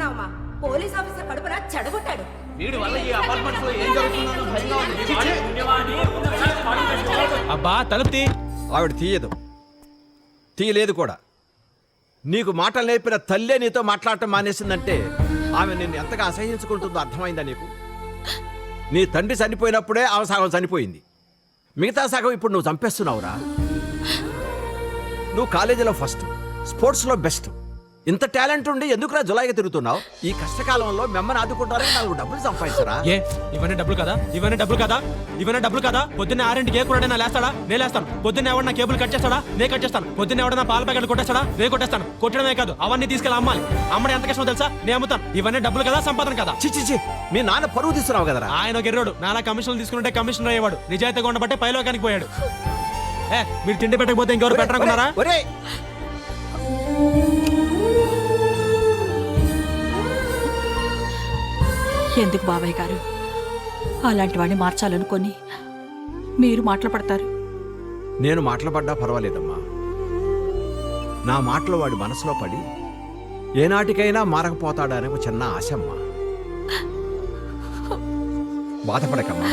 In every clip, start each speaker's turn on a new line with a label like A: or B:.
A: అనుకున్నావమ్మా? Police officer కడుపున చెడగొట్టాడు.
B: వీడి వల్ల ఈ అపార్ట్మెంట్స్ లో ఏం జరుగుతుందో భయంగా ఉంది.
C: అబ్బా తలుపు తీ.
D: ఆవిడ తీయదు, తీయలేదు కూడా. నీకు మాటలు నేర్పిన తల్లే నీతో మాట్లాడటం మానేసిందంటే ఆమె నిన్ను ఎంతగా అసహించుకుంటుందో అర్థమైందా నీకు? నీ తండ్రి చనిపోయినప్పుడే ఆమె సగం చనిపోయింది, మిగతా సగం ఇప్పుడు నువ్వు చంపేస్తున్నావురా. నువ్వు కాలేజీలో ఫస్ట్, స్పోర్ట్స్లో బెస్ట్, ఇంత టాలెంట్ ఉండి ఎందుకురా జులాయిగా తిరుగుతున్నావు? ఈ కష్టకాలంలో మిమ్మల్ని ఆదుకుంటారని నాకు డబ్బులు సంపాదించరా?
C: ఏ ఇవన్నీ డబ్బులు కదా, ఇవన్నీ డబ్బులు కదా, ఇవన్నీ డబ్బులు కదా. పొద్దున్న 6ంటికి ఏ కూడా లేస్తాడా? నేను లేస్తాను. పొద్దున్న ఎవడన్నా కేబుల్ కట్ చేస్తాడా? నేను కట్ చేస్తాను. పొద్దున్న ఎవడన్నా పాల ప్యాకెట్లు కొట్టేస్తాడా? నేను కొట్టేస్తాను. కొట్టడమే కాదు, అవన్నీ తీసుకెళ్ళి అమ్మాలి. అమ్మడం ఎంత కష్టమో తెలుసా? నేను అమ్ముతాను. ఇవన్నీ డబ్బులు కదా, సంపాదన కదా.
D: చిచి, మీ నాన్న పరువు తీస్తున్నావు కదరా.
C: ఆయన ఒక ఎర్రోడు, నాలా కమిషన్లు తీసుకుంటే కమిషనర్ అయ్యేవాడు. నిజాయితీగా ఉండబట్టే పైలోకానికి పోయాడు. మీరు తిండి పెట్టకపోతే ఇంకెవరు పెట్టనుకున్నారా?
E: ఎందుకు బాబాయ్ గారు అలాంటి వాడిని మార్చాలనుకొని మీరు మాట్లాడతారు?
D: నేను మాట్లాడబడ్డా పర్వాలేదమ్మా. నా మాటలు వాడి మనసులో పడి ఏనాటికైనా మారకపోతాడా అనే ఒక చిన్న ఆశమ్మా. బాధపడకమ్మా.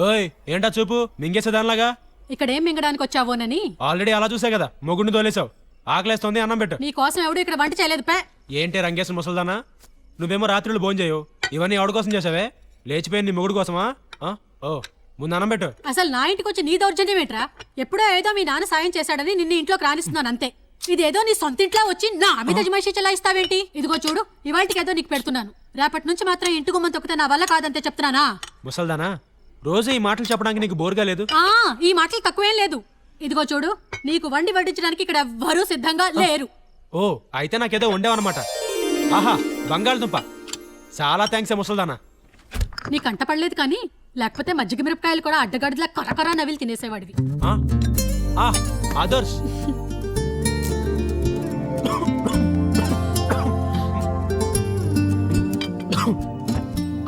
C: ఓయ్ ఏంటా చూపు మింగేసేదానిలాగా?
F: ఇక్కడేం మింగడానికి వచ్చావోనని.
C: ఆల్రెడీ అలా చూసా కదా, మొగుడిని తోలేసావు. ఆకలేస్తోంది, అన్నం పెట్టు.
F: నీ కోసం ఎవడు ఇక్కడ వంట చేయలేదు పే.
C: ఏంటి రంగేశ్వర ముసల్దానా, నువ్వేమో రాత్రులు భోంచేయవు. ఇవన్నీ ఎవడి కోసం చేసావే? లేచిపోయింది నీ మొగుడు కోసమా? ఓ ముందు అన్నం పెట్టు.
F: అసలు నా ఇంటికి వచ్చి నీ దౌర్జన్యం ఏంట్రా? ఎప్పుడో ఏదో మీ నాన్న సాయం చేశాడని నిన్ను ఇంట్లోకి రానిస్తున్నాను అంతే. ఇదేదో నీ సొంత ఇంట్లో వచ్చి నా మీద జమాయిషీ చెలాయిస్తావేంటి? ఇదిగో చూడు, ఇవాళకి ఏదో నీకు పెడుతున్నాను. రేపటి నుంచి మాత్రం ఇంటి గుమ్మం తొక్కితే నా వల్ల కాదంతే చెప్తున్నానా?
C: ముసల్దానా, రోజు ఈ మాటలు చెప్పడానికి నీకు బోర్గా లేదు?
F: ఈ మాటలు తక్కువేం లేదు. ఇదిగో చూడు, నీకు వండి వడ్డించడానికి ఇక్కడ ఎవ్వరూ సిద్ధంగా లేరు.
C: ఓ అయితే నాకేదో వండేవన్నమాట. ఆహా బంగాళదుంప, చాలా థ్యాంక్స్ ముసల్దానా.
F: నీ కంట పడలేదు కానీ, లేకపోతే మజ్జిగ మిరపకాయలు కూడా అడ్డగడ్డలా కరకరా నవిలి తినేసేవాడివి.
C: ఆదర్శ్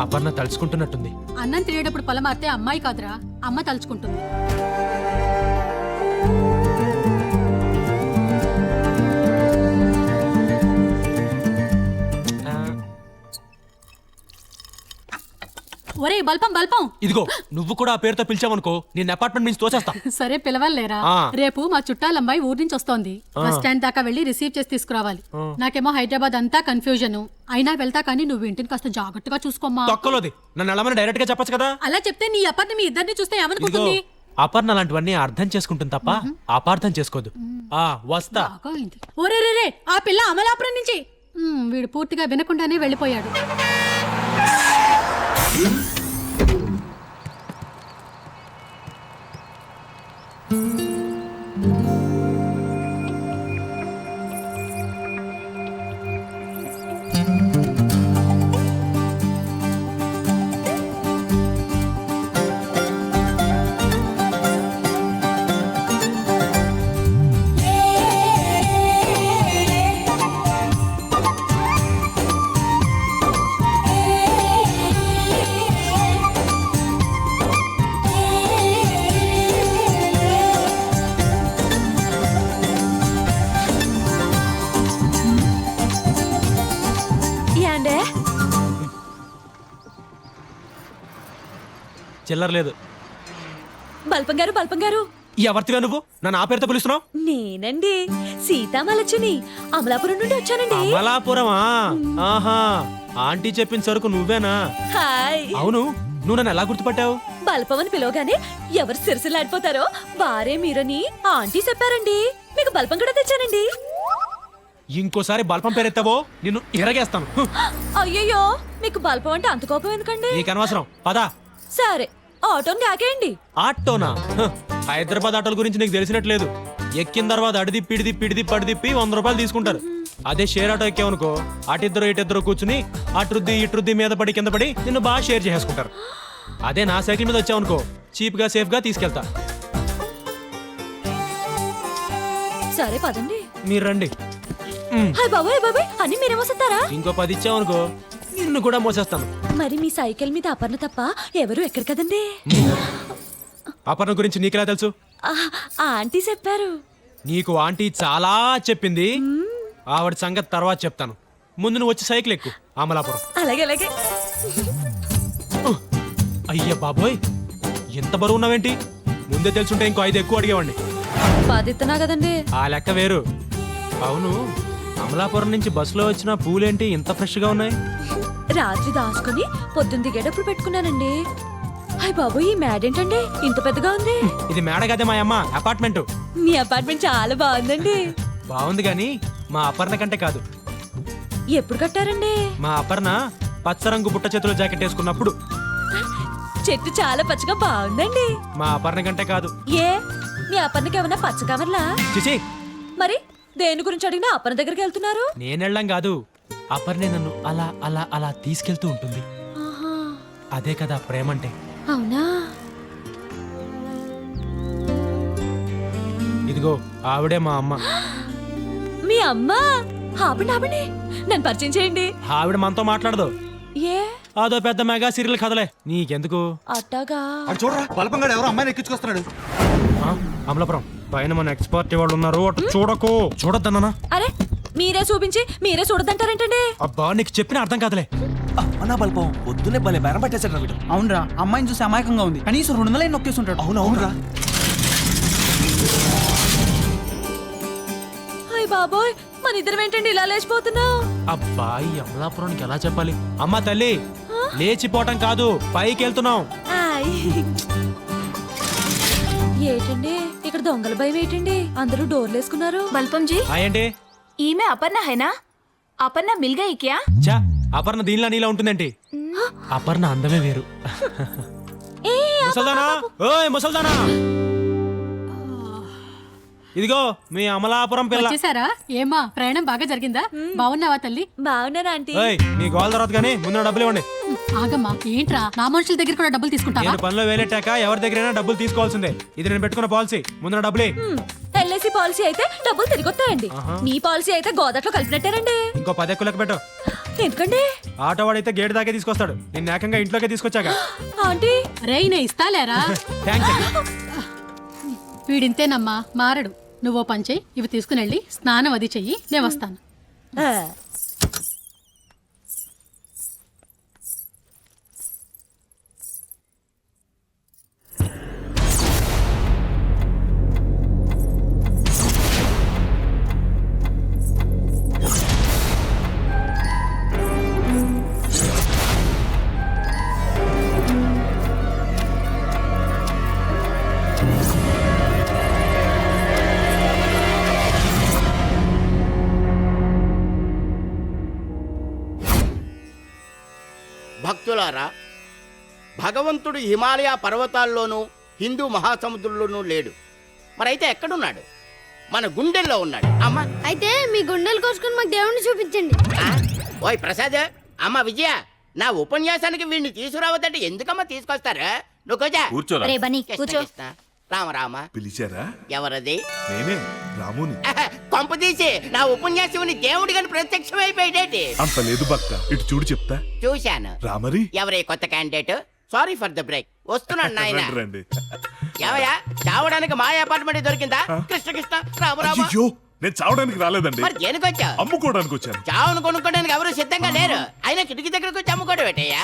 C: అపర్ణ తలుచుకుంటున్నట్టుంది.
F: అన్నం తినేటప్పుడు పొల మారితే అమ్మాయి కాదురా, అమ్మ తలుచుకుంటుంది. ఒరే బల్పం బల్పం,
C: ఇదిగో నువ్వు కూడా ఆ పేరుతో పిలిచావనుకో నేను అపార్ట్మెంట్ నుంచి తోసేస్తా.
F: సరే పిలవలేరా? రేపు మా చుట్టాలమ్మాయి ఊరి నుంచి వస్తోంది. బస్ స్టాండ్ దాకా వెళ్లి రిసీవ్ చేసి తీసుకురావాలి. నాకేమో హైదరాబాద్ అంతా కన్ఫ్యూజన్. అయినా వెళ్తా కానీ నువ్వు ఇంటిని కాస్త జాగ్రత్తగా చూసుకోమ్మా.
C: తొక్కలోది నన్ను ఎలా డైరెక్ట్ గా చెప్పొచ్చు కదా.
F: అలా చెప్తే నీ అపర్ణ మీ ఇద్దరిని చూస్తే ఏమనుకుంటుంది?
C: అపర్ణ లాంటివన్నీ అర్థం చేసుకుంటుంది తప్ప అపార్థం చేసుకోదు. వస్తా.
F: ఒరే రే, ఆ పిల్ల అమలాపురం నుంచి. వీడు పూర్తిగా వినకుండానే వెళ్ళిపోయాడు.
C: చిల్లర లేదు.
E: బల్పం గారు, బల్పం గారు.
C: ఎవరితివే నువ్వు? నన్ను ఆ పేరుతో పిలుస్తున్నావు?
E: నేనండి సీతామలచుని, అమలాపురం నుండి వచ్చానండి.
C: అమలాపురమా? ఆహా, ఆంటీ చెప్పిన సరుకు నువ్వేనా?
E: హాయ్.
C: అవును, నువ్వు నన్ను ఎలా గుర్తుపట్టావు?
E: బల్పం అని పిలవగానే ఎవరు సిరసిలాడిపోతారో వారే మీరని ఆంటీ చెప్పారండి. మీకు బల్పం కూడా తెచ్చానండి.
C: ఇంకోసారి బల్పం పేరెత్తావో నిన్ను ఎరగేస్తాను.
E: అయ్యయ్యో, మీకు బల్పం అంటే అంత కోపం ఎందుకండి?
C: నీకు అనవసరం, పదా.
E: సరే, ఆటోని కాకేయండి.
C: ఆటోనా? హైదరాబాద్ ఆటోల గురించి నీకు తెలిసినట్లేదు. ఎక్కిన తర్వాత అడిదిప్పి పడిదిప్పి 100 రూపాయలు తీసుకుంటారు. అదే షేర్ ఆటో ఎక్కావనుకో, అటిద్దరు ఇటిద్దరు కూర్చుని అటుద్ది ఇటుద్ది మీద పడి కింద పడి నిన్ను బాగా షేర్ చేసుకుంటారు. అదే నా సైకిల్ మీద వచ్చావనుకో, చీప్ గా సేఫ్ గా తీసుకెళ్తా.
E: సరే పదండి.
C: మీరు రండి.
E: బాబాయ్ బాబాయ్, అన్ని మీరేమొస్తారా?
C: ఇంకో 10 ఇచ్చావనుకో నిన్ను కూడా మోసేస్తాను.
E: మరి మీ సైకిల్ మీద అపర్ణ తప్ప ఎవరు ఎక్కడ కదండి?
C: అపర్ణ గురించి నీకెలా తెలుసు?
E: ఆ ఆంటీ చెప్పారు.
C: నీకు ఆంటీ చాలా చెప్పింది. ఆవిడ సంగతి తర్వాత చెప్తాను. ముందు నువ్వు వచ్చి సైకిల్ ఎక్కు. అమలాపురం.
E: అలాగే అలాగే.
C: అయ్య బాబోయ్, ఎంత బరువు ఉన్నావేంటి? ముందే తెలుసుంటే ఇంకో 5 ఎక్కువ అడిగేవాడిని.
E: బాధిస్తున్నా కదండి.
C: ఆ లెక్క వేరు. అవును, అమలాపురం నుంచి బస్సులో వచ్చిన పూలేంటి ఇంత ఫ్రెష్ గా ఉన్నాయి?
E: రాత్రి దాచుకొని పొద్దున్న దిగేటప్పుడు పెట్టుకున్నానండి. అయ్య బాబు, ఈ మ్యాడ్ ఏంటండి ఇంత పెద్దగా ఉంది?
C: ఇది మేడ కదే మా అమ్మ అపార్ట్మెంట్.
E: మీ అపార్ట్మెంట్ చాలా బాగుందండి.
C: బాగుంది గాని మా అపర్ణ కంటే కాదు.
E: ఎప్పుడు కట్టారండి?
C: మా అపర్ణ పచ్చరంగు బుట్ట చేతుల జాకెట్ వేసుకున్నప్పుడు.
E: చెట్టు చాలా పచ్చగా బాగుందండి.
C: మా అపర్ణ కంటే కాదు.
E: ఏ మీ అపర్ణకి ఏమన్నా పచ్చ కవర్లా?
C: చిచి,
E: మరి దేని గురించి అడిగినా అపర్ణ దగ్గరికి వెళ్తున్నారు?
C: నేనెళ్ళం కాదు, అపర్ణే నన్ను అలా అలా అలా తీసుకెళ్తూ ఉంటుంది.
E: ఆహా,
C: అదే కదా ప్రేమంటే.
E: అవునా?
C: ఇదిగో ఆవిడే మా అమ్మ.
E: మీ అమ్మ? ఆపండి ఆపండి, నన్ను పరిచయం చేయండి.
C: ఆవిడ మనతో మాట్లాడదు.
E: ఏ
C: అదో పెద్ద మెగా సీరియల్ కదలే, నీకెందుకు?
E: అట్టాగా?
B: అటు చూడరా, బలపంగా ఎవరో అమ్మాయిని ఎక్కించుకొస్తున్నాడు.
C: ఆ, అమలాపురం పైన మన ఎక్స్పర్ట్ వాళ్ళు ఉన్నారు, అటు చూడకు. చూడొద్దన్నా.
E: అరే మీరే చూపించి మీరే చూడద్దంటారేంటండి?
C: అబ్బా, నీకు చెప్పిన అర్థం కాదులే.
G: అన్నా బల్పం పొద్దునే భలే బేరం పట్టేశాడు వీడు.
H: అవునరా, అమ్మాయిని చూసి అమాయకంగా ఉంది. కనీసం 200 నొక్కేసి ఉంటాడు.
G: అవునవునరా.
E: అయ్య బాబోయ్, మన ఇద్దరం ఏంటండి ఇలా లేచిపోతున్నావు?
C: అబ్బా, ఈ అమలాపురానికి ఎలా చెప్పాలి? అమ్మా తల్లి, లేచిపోవటం కాదు, పైకి వెళ్తున్నాం.
E: ఏంటండి ఇక్కడ దొంగల భయం ఏంటండి? అందరూ డోర్లు వేసుకున్నారు.
I: बलपम जी,
C: ఏంటి?
I: ఈమె అపర్ణ హైనా? అపర్ణ మిల్ గయి క్యా?
C: చా, అపర్ణ దీనిలా నీలా ఉంటుందేంటి? అపర్ణ అందమే వేరు. ముసల్దానా, ఓయ్ ముసల్దానా, ఇదిగో మీ అమలాపురం పిల్ల.
F: వచ్చేసారా? ఏమా ప్రయాణం బాగా జరిగిందా? బాగున్నావా తల్లి?
E: బాగున్నారా ఆంటీ?
C: ఓయ్, నీ గోల తర్వాత కానీ ముందు నా డబ్బులు ఇవ్వండి.
F: ఆగమ్మా, ఏంట్రా నా మనుషుల దగ్గర కూడా డబ్బులు తీసుకుంటావా?
C: నేను పనిలో వేలెట్టాక ఎవరి దగ్గరైనా డబ్బులు తీసుకోవాల్సిందే. ఇది నేను పెట్టుకున్న పాలసీ. ముందు నా డబ్బులు ఇయ్యి.
E: ఎల్ఐసి పాలసీ అయితే డబ్బులు తిరిగి వస్తాయండి. మీ పాలసీ అయితే గోదట్లో కలిపినట్టారండి.
C: ఇంకో 10 ఎక్కువ లెక్క పెట్టు.
E: ఎందుకండి?
C: ఆటో వాడైతే గేట్ దాకే తీసుకొస్తాడు, నేను ఏకంగా ఇంట్లోకే తీసుకొచ్చాక.
E: ఆంటీ
F: రేయ్, నే ఇస్తాలేరా?
C: థ్యాంక్స్.
F: వీడింతేనమ్మా, మారడు. నువ్వో పని చెయ్యి, ఇవి తీసుకుని స్నానం అది చెయ్యి, నేను వస్తాను.
E: ఆ,
J: భక్తులారా, భగవంతుడు హిమాలయ పర్వతాల్లోనూ హిందూ మహాసముద్రంలోనూ లేడు. మరైతే ఎక్కడున్నాడు? మన గుండెల్లో ఉన్నాడు. అమ్మా,
K: అయితే మీ గుండెలు కోసుకుని మాకు దేవుణ్ణి చూపించండి.
J: ఓయ్ ప్రసాద్, అమ్మ విజయ, నా ఉపన్యాసానికి వీడిని తీసుకురావద్దంటే ఎందుకమ్మా తీసుకొస్తారు? నువ్వు కూర్చో.
K: రే బన్నీ, కూర్చో.
J: రామ రామ.
L: పిలిచారా?
J: ఎవరది?
L: నేనే రాముని.
J: కొంప తీసి నా ఉపన్యాసం దేవుడి గాని ప్రత్యక్షమైపోయేటి.
L: అంత లేదు భక్త, ఇటు చూడు చెప్తా.
J: చూశాను.
L: రామరి
J: ఎవరే కొత్త candidate? Sorry for the break. వస్తున్నాడు నాయన.
L: రండి.
J: ఏవయ్యా, చావడానికి మా అపార్ట్మెంట్ దొరికిందా? కృష్ణ కృష్ణ రామ రామ.
L: అయ్యో, నేను చావడానికి రాలేదండి,
J: మరి దేనికొచ్చా?
L: అమ్ముకోవడానికి వచ్చాను.
J: చావును కొనుక్కోడానికి ఎవరు సిద్ధంగా లేరు. అయినా కిటికీ దగ్గరకు వచ్చి అమ్ముకోవడం పెట్టయ్యా.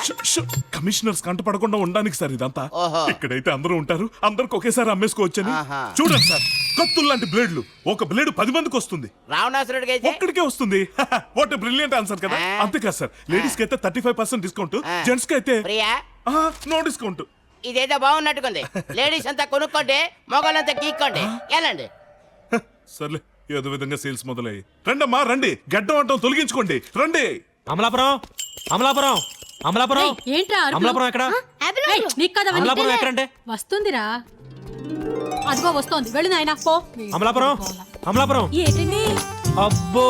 L: కమిషనర్స్ కంట పడకుండా ఉండడానికి సార్ ఇదంతా.
J: ఓహో.
L: ఇక్కడైతే అందరూ ఉంటారు, అందరికి ఒకేసారి అమ్మేసుకోవచ్చని.
J: ఆహా.
L: చూడండి సార్, కత్తులు లాంటి బ్లేడ్లు. ఒక బ్లేడ్ 10 మందికి వస్తుంది,
J: రావణాసురుడికి అయితే
L: ఒక్కడికే వస్తుంది. వాట్ బ్రిలియంట్ ఆన్సర్ కదా.
J: ఆ.
L: అంతేకాదు సార్, లేడీస్ కి అయితే 35% డిస్కౌంట్,
J: ఆ.
L: జెంట్స్ కి అయితే
J: ప్రియా,
L: నో డిస్కౌంట్.
J: ఇదేదో బాగున్నట్టుకుంది. లేడీస్ అంతా కొనుక్కోండి, మగవాళ్ళంతా గీక్కోండి. వెళ్ళండి.
L: సర్లే, ఏదో విధంగా సేల్స్ మొదలయ్యి. రండమ్మా రండి, గడ్డం అంటాం తొలగించుకోండి, రండి.
C: అమలాపురం, అమలాపురం, అమలాపురం,
F: రేయ్, ఏంట్రా అరుపులు?
C: అమలాపురం ఎక్కడ?
F: ఏయ్, నీకు కదా అవన్నీ.
C: అమలాపురం ఎక్కడంటే?
F: వస్తుందిరా, అదిగో వస్తోంది. వెళ్ళు నాయనా, పో.
C: అమలాపురం, అమలాపురం.
E: ఏంటండి?
C: అబ్బో,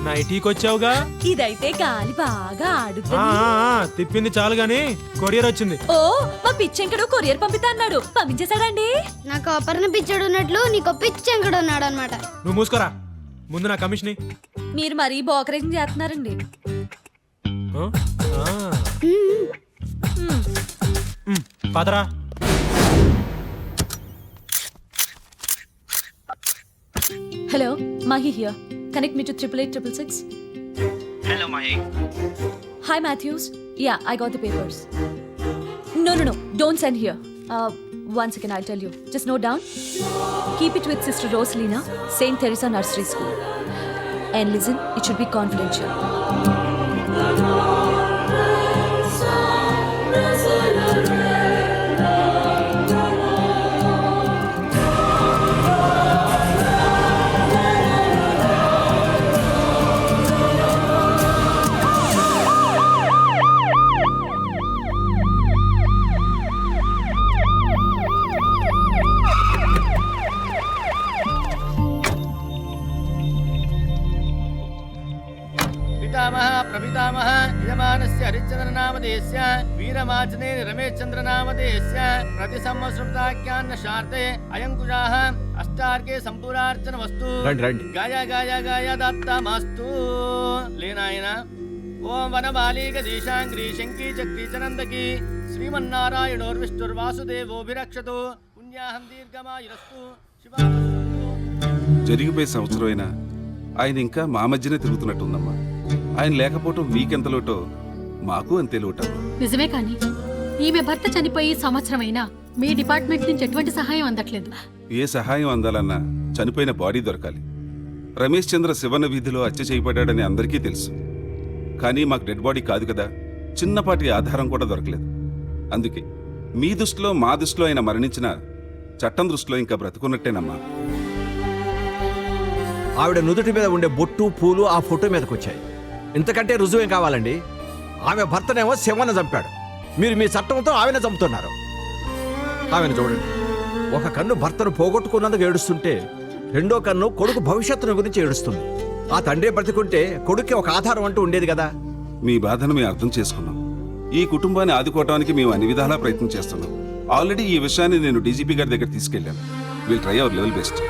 C: నైటీకి వచ్చావుగా.
E: ఇదైతే గాలి బాగా
C: ఆ,
E: ఆడుతుంది.
C: తిప్పింది చాలు గాని కొరియర్ వచ్చింది.
E: ఓ, మా పిచ్చెంకడు కొరియర్ పంపిస్తా అన్నాడు. పంపించేశాడండి.
K: నాకు అపర్ణ పిచ్చాడు ఉన్నట్లు నీకు పిచ్చంకడు ఉన్నాడు అనమాట.
C: నువ్వు మూసుకోరా, ముందు నా కమిషన్.
E: మీరు మరీ బోకరేజం చేస్తున్నారండి.
C: ఆ? ఆ? పదరా.
E: Hello Mahe here. Connect me to 88866.
H: Hello Mahe.
E: Hi Matthews. Yeah, I got the papers. No. Don't send here. One second, I'll tell you. Just note down. Keep it with Sister Rosalina, St. Teresa Nursery School. And listen, it should be confidential.
J: పితామహ ప్రపితామహ యజమానస్య హరిశ్చంద్రనామధేయస్య వీరమాచనేని రమేశ్చంద్రనామధేయస్య ప్రతి సంవత్సరాఖ్యాన్న శార్తే అయం కుజాః అష్టార్కే సంపూర్ణార్చన వస్తు
D: రండి.
J: గాయ దత్తమస్తు లేనాయన. ఓం వనమాలీక దేశాంగ్రీ శంకీ చక్రీ చనందకి శ్రీమన్నారాయణోర్విష్ణుర్వాసుదేవోభిరక్షతు పుణ్యాహం దీర్ఘమాయురస్తు శివాస్తు.
L: జరిగిపోయే సంవత్సరమైనా ఆయన ఇంకా మా మధ్యనే తిరుగుతున్నట్టుందమ్మా. ఆయన లేకపోవటం మీకెంత లోటో మాకు అంతే లోటమ్మా.
F: నిజమే కానీ ఈమె భర్త చనిపోయి సంవత్సరమైనా మీ డిపార్ట్మెంట్ నుంచి ఎటువంటి సహాయం అందట్లేదు.
L: ఏ సహాయం అందాలన్నా చనిపోయిన బాడీ దొరకాలి. రమేష్ చంద్ర శివన వీధిలో హత్య చేయబడ్డాడని అందరికీ తెలుసు. కానీ మాకు డెడ్ బాడీ కాదు కదా, చిన్నపాటి ఆధారం కూడా దొరకలేదు. అందుకే మీ దృష్టిలో మా దృష్టిలో ఆయన మరణించిన చట్టం దృష్టిలో ఇంకా బ్రతుకున్నట్టేనమ్మా.
D: ఆవిడ నుదుటి మీద ఉండే బొట్టు పూలు ఆ ఫోటో మీదకి వచ్చాయి. ఇంతకంటే రుజువేం కావాలండి? ఆమె భర్తనేమో శివన్న చంపాడు, మీరు మీ చట్టంతో ఆమెను చంపుతున్నారు. ఆమెను చూడండి, ఒక కన్ను భర్తను పోగొట్టుకున్నందుకు ఏడుస్తుంటే రెండో కన్ను కొడుకు భవిష్యత్తును గురించి ఏడుస్తుంది. ఆ తండ్రి బ్రతికుంటే కొడుక్కి ఒక ఆధారం అంటూ ఉండేది కదా.
L: మీ బాధను మేము అర్థం చేసుకున్నాం. ఈ కుటుంబాన్ని ఆదుకోవడానికి మేము అన్ని విధాలా ప్రయత్నం చేస్తున్నాం. ఆల్రెడీ ఈ విషయాన్ని నేను డీజీపీ గారి దగ్గర తీసుకెళ్ళాను. Will try our level best.